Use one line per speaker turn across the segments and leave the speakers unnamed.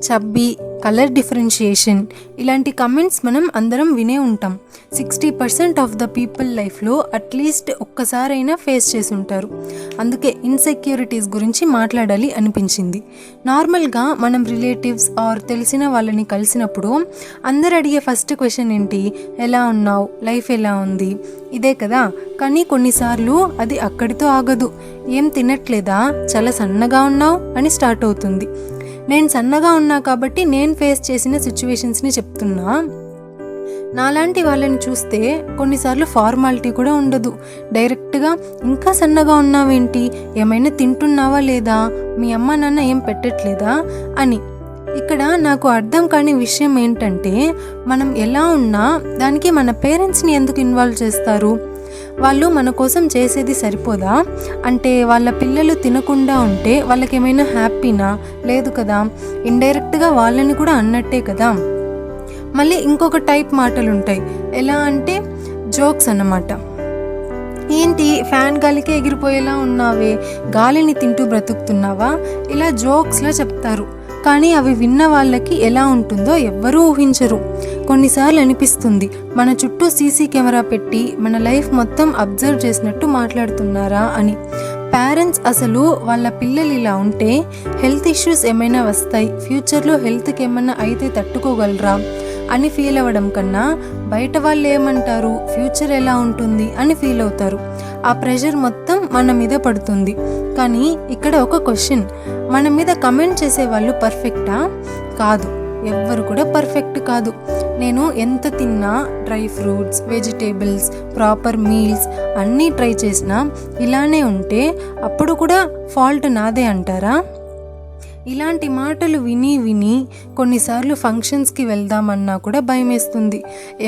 Chubby, colour differentiation ఇలాంటి comments మనం అందరం వినే ఉంటాం. 60% ఆఫ్ ద పీపుల్ లైఫ్లో అట్లీస్ట్ ఒక్కసారైనా ఫేస్ చేసి ఉంటారు. అందుకే ఇన్సెక్యూరిటీస్ గురించి మాట్లాడాలి అనిపించింది. నార్మల్గా మనం రిలేటివ్స్ ఆర్ తెలిసిన వాళ్ళని కలిసినప్పుడు అందరు అడిగే ఫస్ట్ క్వశ్చన్ ఏంటి? ఎలా ఉన్నావు, లైఫ్ ఎలా ఉంది, ఇదే కదా. కానీ కొన్నిసార్లు అది అక్కడితో ఆగదు. ఏం తినట్లేదా, చాలా సన్నగా ఉన్నావు అని స్టార్ట్ అవుతుంది. నేను సన్నగా ఉన్నా కాబట్టి నేను ఫేస్ చేసిన సిచ్యువేషన్స్ని చెప్తున్నా. నాలాంటి వాళ్ళని చూస్తే కొన్నిసార్లు ఫార్మాలిటీ కూడా ఉండదు. డైరెక్ట్గా ఇంకా సన్నగా ఉన్నావేంటి, ఏమైనా తింటున్నావా లేదా, మీ అమ్మ నాన్న ఏం పెట్టట్లేదా అని. ఇక్కడ నాకు అర్థం కాని విషయం ఏంటంటే, మనం ఎలా ఉన్నా దానికి మన పేరెంట్స్ని ఎందుకు ఇన్వాల్వ్ చేస్తారు? వాళ్ళు మన కోసం చేసేది సరిపోదా? అంటే వాళ్ళ పిల్లలు తినకుండా ఉంటే వాళ్ళకి ఏమైనా హ్యాపీనా? లేదు కదా. ఇండైరెక్ట్గా వాళ్ళని కూడా అన్నట్టే కదా. మళ్ళీ ఇంకొక టైప్ మాటలు ఉంటాయి. ఎలా అంటే జోక్స్ అన్నమాట. ఏంటి ఫ్యాన్ గాలికే ఎగిరిపోయేలా ఉన్నావే, గాలిని తింటూ బ్రతుకుతున్నావా, ఇలా జోక్స్లా చెప్తారు. కానీ అవి విన్న వాళ్ళకి ఎలా ఉంటుందో ఎవ్వరూ ఊహించరు. కొన్నిసార్లు అనిపిస్తుంది మన చుట్టూ సీసీ కెమెరా పెట్టి మన లైఫ్ మొత్తం అబ్జర్వ్ చేసినట్టు మాట్లాడుతున్నారా అని. పేరెంట్స్ అసలు వాళ్ళ పిల్లలు ఇలా ఉంటే హెల్త్ ఇష్యూస్ ఏమైనా వస్తాయి, ఫ్యూచర్లో హెల్త్కి ఏమైనా అయితే తట్టుకోగలరా అని ఫీల్ అవ్వడం కన్నా బయట వాళ్ళు ఏమంటారు, ఫ్యూచర్ ఎలా ఉంటుంది అని ఫీల్ అవుతారు. ఆ ప్రెషర్ మొత్తం మన మీద పడుతుంది. కానీ ఇక్కడ ఒక క్వశ్చన్, మన మీద కమెంట్ చేసే వాళ్ళు పర్ఫెక్టా? కాదు, ఎవ్వరు కూడా పర్ఫెక్ట్ కాదు. నేను ఎంత తిన్నా, dry fruits, vegetables, proper meals అన్నీ ట్రై చేసినా ఇలానే ఉంటే అప్పుడు కూడా ఫాల్ట్ నాదే అంటారా? ఇలాంటి మాటలు విని విని కొన్నిసార్లు ఫంక్షన్స్కి వెళ్దామన్నా కూడా భయమేస్తుంది.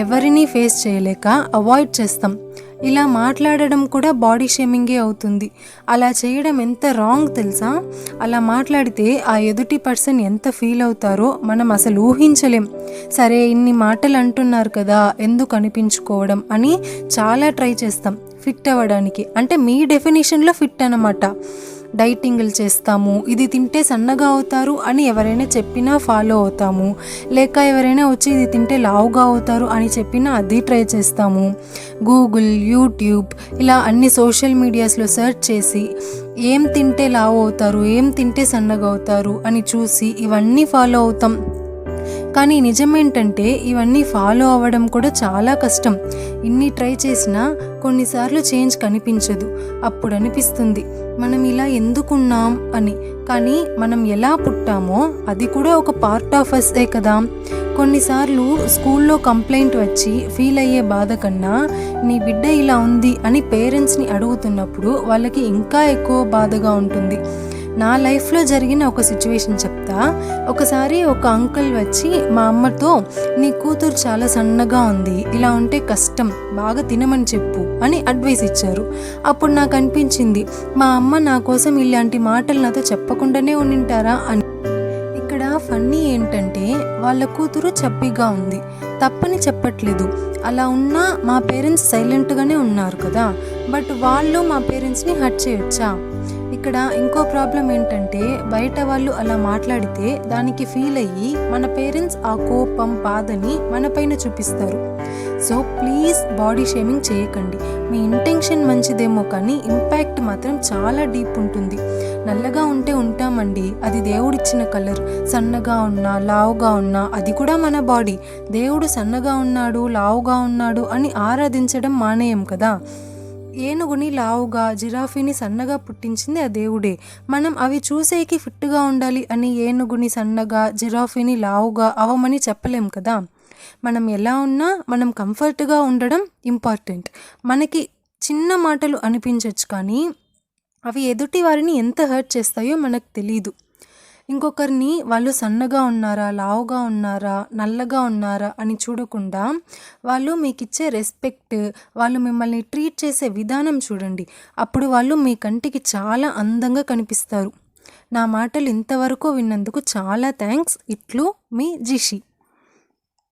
ఎవరినీ ఫేస్ చేయలేక అవాయిడ్ చేస్తాం. ఇలా మాట్లాడడం కూడా బాడీ షేమింగే అవుతుంది. అలా చేయడం ఎంత రాంగ్ తెలుసా? అలా మాట్లాడితే ఆ ఎదుటి పర్సన్ ఎంత ఫీల్ అవుతారో మనం అసలు ఊహించలేం. సరే ఇన్ని మాటలు అంటున్నారు కదా, ఎందుకు అనిపించుకోవడం అని చాలా ట్రై చేస్తాం ఫిట్ అవ్వడానికి. అంటే మీ డెఫినేషన్లో ఫిట్ అన్నమాట. డైటింగ్లు చేస్తాము, ఇది తింటే సన్నగా అవుతారు అని ఎవరైనా చెప్పినా ఫాలో అవుతాము. లేక ఎవరైనా వచ్చి ఇది తింటే లావుగా అవుతారు అని చెప్పినా అది ట్రై చేస్తాము. గూగుల్, యూట్యూబ్ ఇలా అన్ని సోషల్ మీడియాస్లో సెర్చ్ చేసి ఏం తింటే లావు అవుతారు, ఏం తింటే సన్నగా అవుతారు అని చూసి ఇవన్నీ ఫాలో అవుతాం. కానీ నిజమేంటంటే ఇవన్నీ ఫాలో అవ్వడం కూడా చాలా కష్టం. ఇన్ని ట్రై చేసినా కొన్నిసార్లు చేంజ్ కనిపించదు. అప్పుడు అనిపిస్తుంది మనం ఇలా ఎందుకున్నాం అని. కానీ మనం ఎలా పుట్టామో అది కూడా ఒక పార్ట్ ఆఫ్ అస్ఏ కదా. కొన్నిసార్లు స్కూల్లో కంప్లైంట్ వచ్చి ఫీల్ అయ్యే బాధ కన్నా నీ బిడ్డ ఇలా ఉంది అని పేరెంట్స్ని అడుగుతున్నప్పుడు వాళ్ళకి ఇంకా ఎక్కువ బాధగా ఉంటుంది. నా లైఫ్లో జరిగిన ఒక సిచ్యువేషన్ చెప్తా. ఒకసారి ఒక అంకుల్ వచ్చి మా అమ్మతో, నీ కూతురు చాలా సన్నగా ఉంది, ఇలా ఉంటే కష్టం, బాగా తినమని చెప్పు అని అడ్వైస్ ఇచ్చారు. అప్పుడు నాకు అనిపించింది, మా అమ్మ నా కోసం ఇలాంటి మాటలు నాతో చెప్పకుండానే ఉండింటారా అని. ఇక్కడ ఫన్నీ ఏంటంటే వాళ్ళ కూతురు చబ్బీగా ఉంది, తప్పని చెప్పట్లేదు. అలా ఉన్నా మా పేరెంట్స్ సైలెంట్గానే ఉన్నారు కదా. బట్ వాళ్ళు మా పేరెంట్స్ని హర్ట్ చేయొచ్చా? ఇక్కడ ఇంకో ప్రాబ్లం ఏంటంటే బయట వాళ్ళు అలా మాట్లాడితే దానికి ఫీల్ అయ్యి మన పేరెంట్స్ ఆ కోపం, బాధని మన పైన చూపిస్తారు. సో ప్లీజ్ బాడీ షేమింగ్ చేయకండి. మీ ఇంటెన్షన్ మంచిదేమో కానీ ఇంపాక్ట్ మాత్రం చాలా డీప్ ఉంటుంది. నల్లగా ఉంటే ఉంటామండి, అది దేవుడిచ్చిన కలర్. సన్నగా ఉన్నా, లావుగా ఉన్నా అది కూడా మన బాడీ. దేవుడు సన్నగా ఉన్నాడు, లావుగా ఉన్నాడు అని ఆరాధించడం మానేయం కదా. ఏనుగుని లావుగా, జిరాఫీని సన్నగా పుట్టించింది ఆ దేవుడే. మనం అవి చూసేకి ఫిట్గా ఉండాలి అని ఏనుగుని సన్నగా, జిరాఫీని లావుగా అవ్వమని చెప్పలేం కదా. మనం ఎలా ఉన్నా మనం కంఫర్ట్గా ఉండడం ఇంపార్టెంట్. మనకి చిన్న మాటలు అనిపించవచ్చు కానీ అవి ఎదుటి వారిని ఎంత హర్ట్ చేస్తాయో మనకు తెలీదు. ఇంకొకరిని వాళ్ళు సన్నగా ఉన్నారా, లావుగా ఉన్నారా, నల్లగా ఉన్నారా అని చూడకుండా వాళ్ళు మీకు ఇచ్చే రెస్పెక్ట్, వాళ్ళు మిమ్మల్ని ట్రీట్ చేసే విధానం చూడండి. అప్పుడు వాళ్ళు మీ కంటికి చాలా అందంగా కనిపిస్తారు. నా మాటలు ఇంతవరకు విన్నందుకు చాలా థ్యాంక్స్. ఇట్లు మీ జిషి.